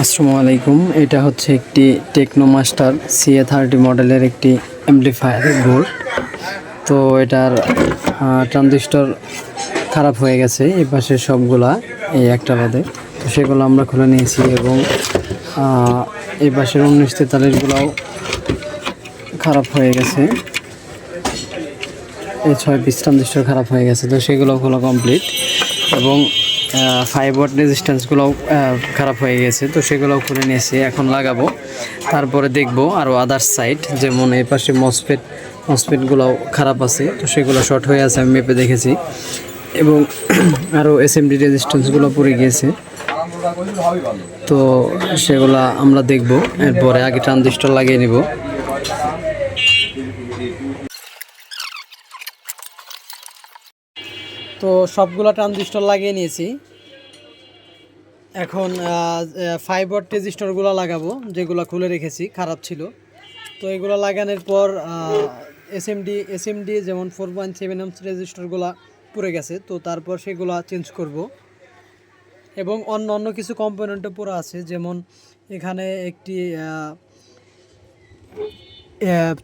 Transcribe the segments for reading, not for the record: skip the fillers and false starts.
আসসালামু আলাইকুম। এটা হচ্ছে একটি টেকনো মাস্টার CA30 মডেলের একটি অ্যাম্পলিফায়ার বোর্ড। তো এটার ট্রানজিস্টর খারাপ হয়ে গেছে এই পাশে সবগুলা, এই একটা বাদে। তো সেগুলো আমরা খুলে নিয়েছি এবং এই পাশের 1943গুলোও খারাপ হয়ে গেছে। এই 6 পিস ট্রানজিস্টর খারাপ হয়ে গেছে, তো সেগুলো খোলা কমপ্লিট। এবং 5 ওয়াট রেজিস্ট্যান্সগুলোও খারাপ হয়ে গেছে, তো সেগুলোও খুলে নিয়েছি, এখন লাগাবো। তারপরে দেখব আরও আদার্স সাইড, যেমন এই পাশে মসফেটগুলোও খারাপ আছে, তো সেগুলো শর্ট হয়ে আছে, আমি মেপে দেখেছি। এবং আরও SMD রেজিস্ট্যান্সগুলো পড়ে গিয়েছে, তো সেগুলো আমরা দেখব। এরপরে আগে ট্রানজিস্টর লাগিয়ে নিব। তো সবগুলো ট্রানজিস্টর লাগিয়ে নিয়েছি। এখন 5 ওয়াট রেজিস্টরগুলো লাগাবো, যেগুলো খুলে রেখেছি, খারাপ ছিল। তো এগুলো লাগানোর পর এসএমডি যেমন 4.7 ohms রেজিস্টরগুলো পুড়ে গেছে, তো তারপর সেগুলো চেঞ্জ করব। এবং অন্য কিছু কম্পোনেন্টও পুরো আছে, যেমন এখানে একটি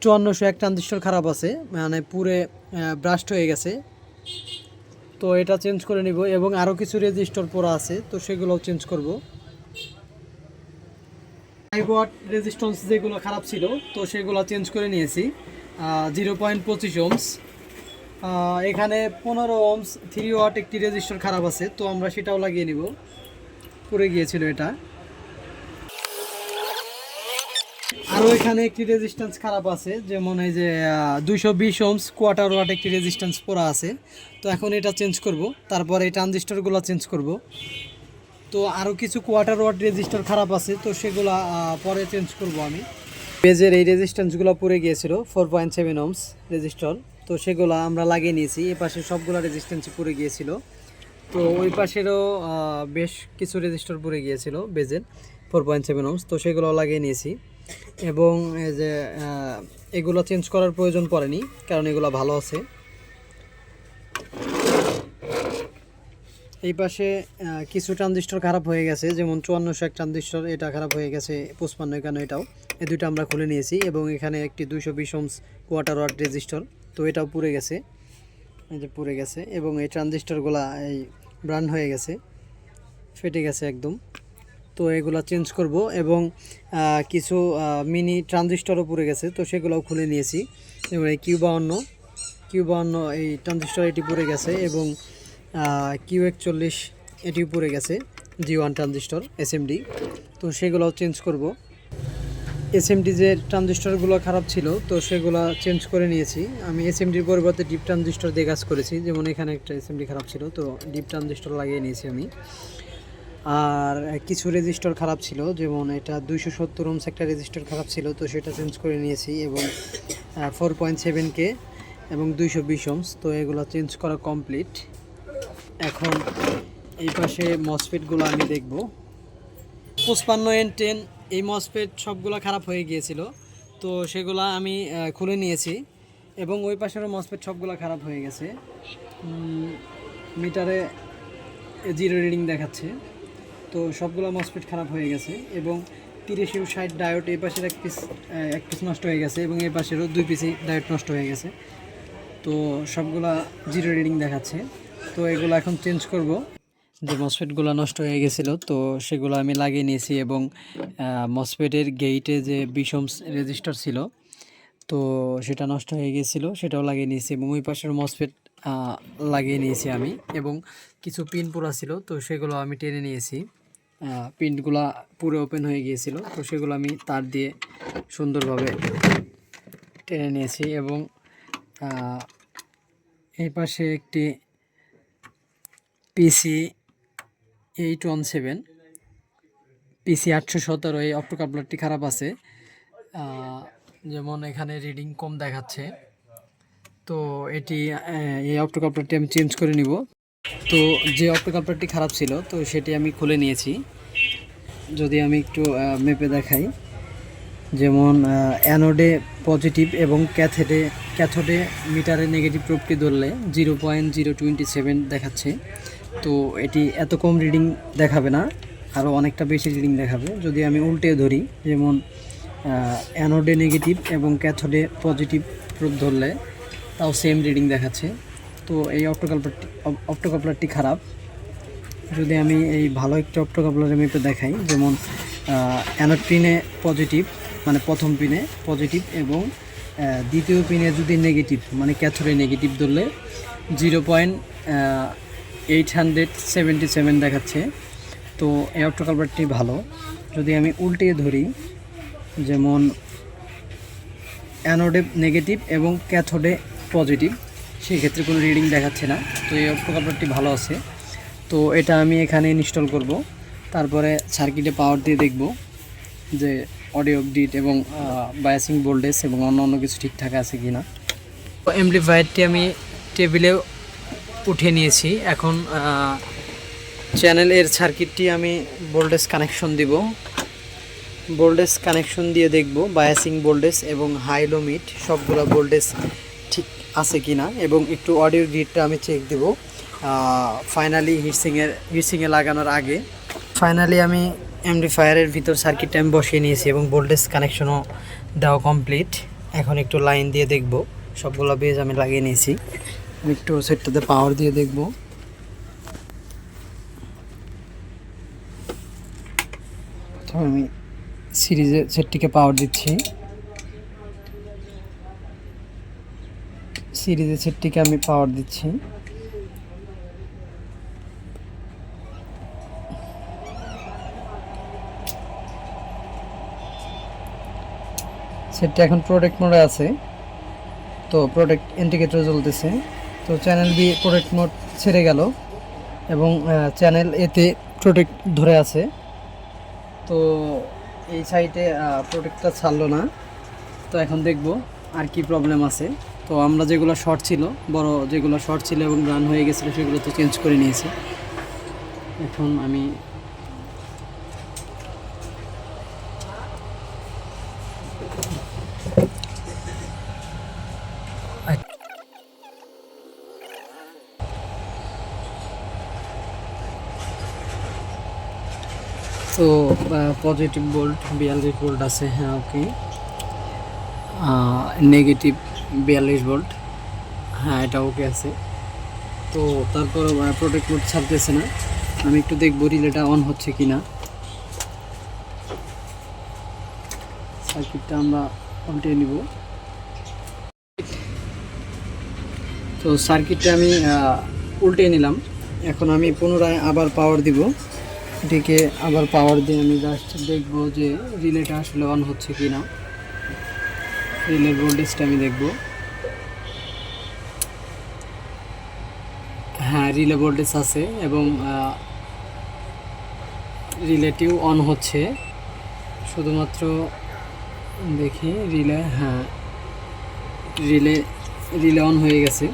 5401 ট্রানজিস্টর খারাপ আছে, মানে পুরে ব্রাস্ট হয়ে গেছে, তো এটা চেঞ্জ করে নিব। এবং আরও কিছু রেজিস্টর পড়া আছে, তো সেগুলোও চেঞ্জ করব। 5 ওয়াট রেজিস্ট্যান্স যেগুলো খারাপ ছিল, তো সেগুলো চেঞ্জ করে নিয়েছি। 0.25 ohms, এখানে 15 ohms 3 ওয়াট একটি রেজিস্টর খারাপ আছে, তো আমরা সেটাও লাগিয়ে নিব, পড়ে গিয়েছিল এটা। আরও এখানে একটি রেজিস্ট্যান্স খারাপ আছে, যেমন এই যে 220 ohms কোয়ার্টার ওয়াট একটি রেজিস্ট্যান্স পড়া আছে, তো এখন এটা চেঞ্জ করব। তারপর এই ট্রানজিস্টরগুলো চেঞ্জ করব। তো আরও কিছু কোয়ার্টার ওয়াট রেজিস্টর খারাপ আছে, তো সেগুলো পরে চেঞ্জ করব আমি। পেজের এই রেজিস্ট্যান্সগুলো পড়ে গিয়েছিল 4.7 ohms রেজিস্টর, তো সেগুলো আমরা লাগিয়ে নিয়েছি। এ পাশে সবগুলো রেজিস্ট্যান্সই পড়ে গিয়েছিল, তো ওই পাশেরও বেশ কিছু রেজিস্টর পড়ে গিয়েছিল বেজের 4.7 ohms, তো সেগুলো লাগিয়ে নিয়েছি। এবং এই যে এগুলো চেঞ্জ করার প্রয়োজন পড়েনি, কারণ এগুলো ভালো আছে। এই পাশে কিছু ট্রানজিস্টর খারাপ হয়ে গেছে, যেমন 5401 ট্রানজিস্টর, এটা খারাপ হয়ে গেছে। 55 এখানে এটাও, এই দুটো আমরা খুলে নিয়েছি। এবং এখানে একটি 220 ohms কোয়ার্টার ওয়াট রেজিস্টর, তো এটাও পুড়ে গেছে, এই যে পুড়ে গেছে। এবং এই ট্রানজিস্টরগুলো এই ব্রান্ড হয়ে গেছে, ফেটে গেছে একদম, তো এগুলো চেঞ্জ করব। এবং কিছু মিনি ট্রানজিস্টরও পুড়ে গেছে, তো সেগুলোও খুলে নিয়েছি। এবং এই কিউ52 এই ট্রানজিস্টর এটি পুড়ে গেছে। এবং Q41 এটিও পুড়ে গেছে, G1 ট্রানজিস্টর SMD, তো সেগুলোও চেঞ্জ করব। SMD যে ট্রানজিস্টরগুলো খারাপ ছিল, তো সেগুলো চেঞ্জ করে নিয়েছি আমি। SMDর পরিবর্তে ডিপ ট্রানজিস্টর দিয়ে কাজ করেছি, যেমন এখানে একটা SMD খারাপ ছিল, তো ডিপ ট্রানজিস্টর লাগিয়ে নিয়েছি আমি। আর কিছু রেজিস্টর খারাপ ছিল, যেমন এটা 270 ohms একটা রেজিস্টর খারাপ ছিল, তো সেটা চেঞ্জ করে নিয়েছি। এবং 4.7K এবং 220 ohms, তো এগুলো চেঞ্জ করা কমপ্লিট। এখন এই পাশে মসফেটগুলো আমি দেখব। 55N10 এই মসফেট সবগুলো খারাপ হয়ে গিয়েছিল, তো সেগুলো আমি খুলে নিয়েছি। এবং ওই পাশেরও মসফেট সবগুলো খারাপ হয়ে গেছে, মিটারে 0 রিডিং দেখাচ্ছে, তো সবগুলো মসফেট খারাপ হয়ে গেছে। এবং 3060 ডায়োড এই পাশের এক পিস নষ্ট হয়ে গেছে, এবং এই পাশেরও 2 পিসই ডায়োড নষ্ট হয়ে গেছে, তো সবগুলা 0 রিডিং দেখাচ্ছে। তো এগুলো এখন চেঞ্জ করব। যে মসফেটগুলো নষ্ট হয়ে গেছিলো, তো সেগুলো আমি লাগিয়ে নিয়েছি। এবং মসফেটের গেইটে যে 20 ohms রেজিস্টার ছিল, তো সেটা নষ্ট হয়ে গেছিলো, সেটাও লাগিয়ে নিয়েছি। এবং ওই পাশের মসফেট লাগিয়ে নিয়েছি আমি। এবং কিছু পিন পোড়া ছিল, তো সেগুলো আমি টেনে নিয়েছি। পিনগুলা পুরো ওপেন হয়ে গিয়েছিল, তো সেগুলো আমি তার দিয়ে সুন্দরভাবে টেনে নিয়েছি। এবং এই পাশে একটি PC817 PC817 এই অপ্টোকাপলারটি খারাপ আছে, যেমন এখানে রিডিং কম দেখাচ্ছে, তো এটি এই অপ্টোকাপলারটি আমি চেঞ্জ করে নিব। তো যে অপ্টোকাপলারটি খারাপ ছিল, তো সেটি আমি খুলে নিয়েছি। যদি আমি একটু মেপে দেখাই, যেমন অ্যানোডে পজিটিভ এবং ক্যাথোডে মিটারে নেগেটিভ প্রোবটি ধরলে 0.027 দেখাচ্ছে, তো এটি এত কম রিডিং দেখাবে না। আরও অনেকটা বেশি রিডিং দেখাবে। যদি আমি উল্টে ধরি, যেমন অ্যানোডে নেগেটিভ এবং ক্যাথোডে পজিটিভ ধরলে তাও সেম রিডিং দেখাচ্ছে। তো এই অপ্টোকাপলারটি খারাপ। যদি আমি এই ভালো একটা অপ্টোকাপলারের মেপে দেখাই, যেমন অ্যানোড পিনে পজিটিভ, মানে প্রথম পিনে পজিটিভ, এবং দ্বিতীয় পিনে যদি নেগেটিভ মানে ক্যাথোডে নেগেটিভ ধরলে 0.877 দেখাচ্ছে। তো এই অপ্টোকাপলারটি ভালো। যদি আমি উল্টে ধরি, যেমন অ্যানোডে নেগেটিভ এবং ক্যাথোডে পজিটিভ, সেক্ষেত্রে কোনো রিডিং দেখাচ্ছে না। তো এই অপ্টোকাপলারটি ভালো আছে। তো এটা আমি এখানে ইনস্টল করব, তারপরে সার্কিটে পাওয়ার দিয়ে দেখব যে অডিও আপডেট এবং বায়াসিং ভোল্টেজ এবং অন্য কিছু ঠিকঠাক আছে কি না। তো অ্যাম্পলিফায়ারটি আমি টেবিলে উঠে নিয়েছি। এখন চ্যানেলের সার্কিটটি আমি ভোল্টেজ কানেকশন দিব। ভোল্টেজ কানেকশন দিয়ে দেখব বায়াসিং ভোল্টেজ এবং হাই লো মিড সবগুলো ভোল্টেজ আছে কিনা, এবং একটু অডিও গ্রিডটা আমি চেক দেব ফাইনালি হিটসিংয়ে লাগানোর আগে। ফাইনালি আমি অ্যাম্পলিফায়ারের ভিতর সার্কিটটা আমি বসিয়ে নিয়েছি এবং ভোল্টেজ কানেকশনও দেওয়া কমপ্লিট। এখন একটু লাইন দিয়ে দেখব, সবগুলো বেজ আমি লাগিয়ে নিয়েছি। একটু সেটটাতে পাওয়ার দিয়ে দেখব। তো আমি সিরিজের সেটটিকে পাওয়ার দিচ্ছি। সিরিজের সেটটিকে আমি পাওয়ার দিচ্ছি। সেটটা এখন প্রোটেক্ট মোডে আছে। তো প্রোটেক্ট ইন্ডিকেটর জ্বলতেছে। তো চ্যানেল বি প্রোটেক্ট মোড ছেড়ে গেল এবং চ্যানেল এতে প্রোটেক্ট ধরে আছে। তো এই সাইডে প্রোটেক্টটা ছাড়লো না। তো এখন দেখব আর কি প্রবলেম আছে। তো আমরা যেগুলো শর্ট ছিল, বড় যেগুলো শর্ট ছিল এবং রান হয়ে গেছিলো, সেগুলো তো চেঞ্জ করে নিয়েছি। এখন আমি তো পজিটিভ ভোল্ট 42 ভোল্ট আছে, হ্যাঁ ওকে। নেগেটিভ 42 ভোল্ট, হ্যাঁ এটা ওকে আছে। তো তারপর প্রোটেক্ট মোড ছাড়তেছে না। আমি একটু দেখবো রিলেটা অন হচ্ছে কি না। সার্কিটটা আমরা উল্টে নিব। তো সার্কিটটা আমি উল্টে নিলাম। এখন আমি পুনরায় আবার পাওয়ার দিব। এটিকে আবার পাওয়ার দিয়ে আমি জাস্ট দেখব যে রিলেটা আসলে অন হচ্ছে কি না। রিলের ভোল্টেজটা আমি দেখব। হ্যাঁ, রিলে ভোল্টেজ আছে এবং রিলেটিও অন হচ্ছে। শুধুমাত্র দেখি রিলে, হ্যাঁ রিলে অন হয়ে গেছে।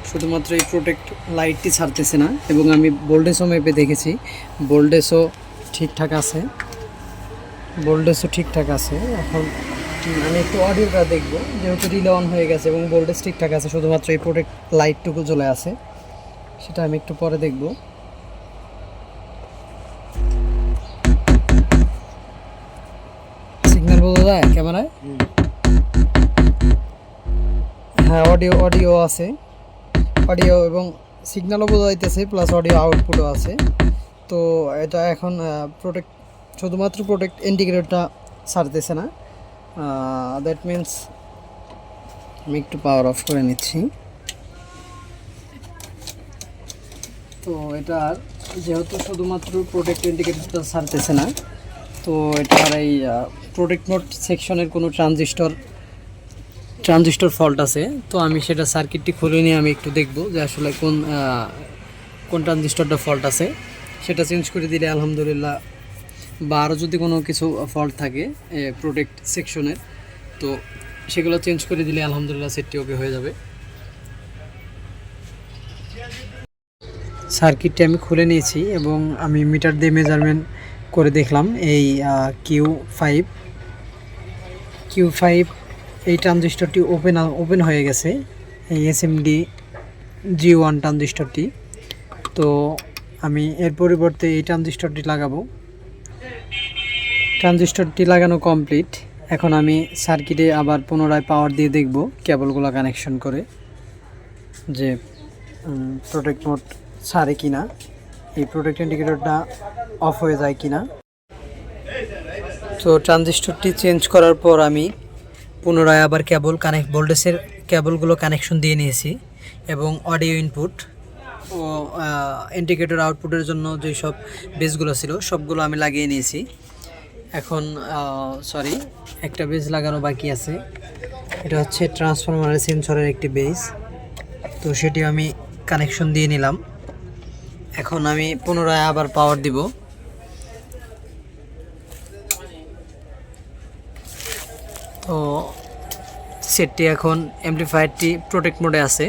শুধুমাত্র এই প্রোটেক্ট লাইটটি ছাড়তেছে না। এবং আমি ভোল্টেজও মেপে দেখেছি, ভোল্টেজও ঠিকঠাক আছে। এখন আমি একটু অডিওটা দেখব, যেহেতু রিলে অন হয়ে গেছে এবং ভোল্টেজ ঠিকঠাক আছে, শুধুমাত্র এই প্রোটেক্ট লাইটটুকু জ্বলে আছে, সেটা আমি একটু পরে দেখব। সিগন্যাল বোঝা যায় ক্যামেরায়? হ্যাঁ, অডিও আছে, অডিও এবং সিগন্যালও বোঝা যাইতেছে, প্লাস অডিও আউটপুটও আছে। তো এটা এখন শুধুমাত্র প্রোটেক্ট ইন্ডিকেটরটা ছাড়তেছে না। দ্যাট মিন্স আমি একটু পাওয়ার অফ করে নিচ্ছি। তো এটার যেহেতু শুধুমাত্র প্রোটেক্ট ইন্ডিকেটরটা ছাড়তেছে না, তো এটার এই প্রোটেক্ট মোড সেকশনের কোনো ট্রানজিস্টর ফল্ট আছে। তো আমি সেটা সার্কিটটি খুলে নিয়ে আমি একটু দেখব যে আসলে কোন ট্রানজিস্টরটা ফল্ট আছে। সেটা চেঞ্জ করে দিলে আলহামদুলিল্লাহ, বা আরও যদি কোনো কিছু ফল্ট থাকে প্রোটেক্ট সেকশনের, তো সেগুলো চেঞ্জ করে দিলে আলহামদুলিল্লাহ সেটটি ওকে হয়ে যাবে। সার্কিটটি আমি খুলে নিয়েছি এবং আমি মিটার দিয়ে মেজারমেন্ট করে দেখলাম এই কিউ5 এই ট্রানজিস্টরটি ওপেন হয়ে গেছে, এই এসএমডি G1 ট্রানজিস্টরটি। তো আমি এর পরিবর্তে এই ট্রানজিস্টরটি লাগাবো। ট্রানজিস্টরটি লাগানো কমপ্লিট। এখন আমি সার্কিটে আবার পুনরায় পাওয়ার দিয়ে দেখব কেবলগুলো কানেকশন করে যে প্রোটেক্ট মোড ছাড়ে কিনা, এই প্রোটেক্ট ইন্ডিকেটরটা অফ হয়ে যায় কিনা। তো ট্রানজিস্টরটি চেঞ্জ করার পর আমি পুনরায় আবার ভোল্টেজের কেবলগুলো কানেকশন দিয়ে নিয়েছি এবং অডিও ইনপুট ও ইন্ডিকেটর আউটপুটের জন্য যেসব বেসগুলো ছিল সবগুলো আমি লাগিয়ে নিয়েছি। এখন একটা বেস লাগানো বাকি আছে, এটা হচ্ছে ট্রান্সফরমারের সেন্সরের একটি বেস, তো সেটি আমি কানেকশন দিয়ে নিলাম। এখন আমি পুনরায় আবার পাওয়ার দিব। তো সেটটি এখন অ্যামপ্লিফায়ারটি প্রোটেক্ট মোডে আছে।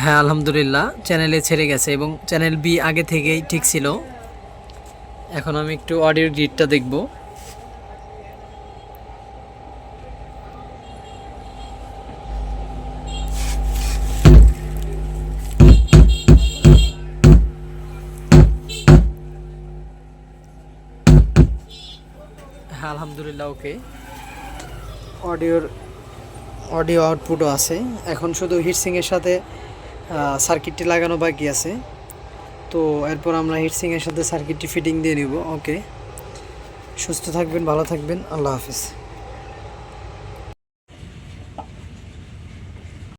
হ্যাঁ, আলহামদুলিল্লাহ চ্যানেলে ছেড়ে গেছে এবং চ্যানেল বি আগে থেকেই ঠিক ছিল। এখন আমি একটু অডিও গ্রিডটা দেখব। হ্যাঁ, আলহামদুলিল্লাহ ওকে, অডিও আউটপুটও আছে। এখন শুধু হিটসিংয়ের সাথে সার্কিটটি লাগানো বাকি আছে, তো এরপর আমরা হিটসিংয়ের সাথে সার্কিটটি ফিটিং দিয়ে নিব। ওকে, সুস্থ থাকবেন, ভালো থাকবেন, আল্লাহ হাফিজ।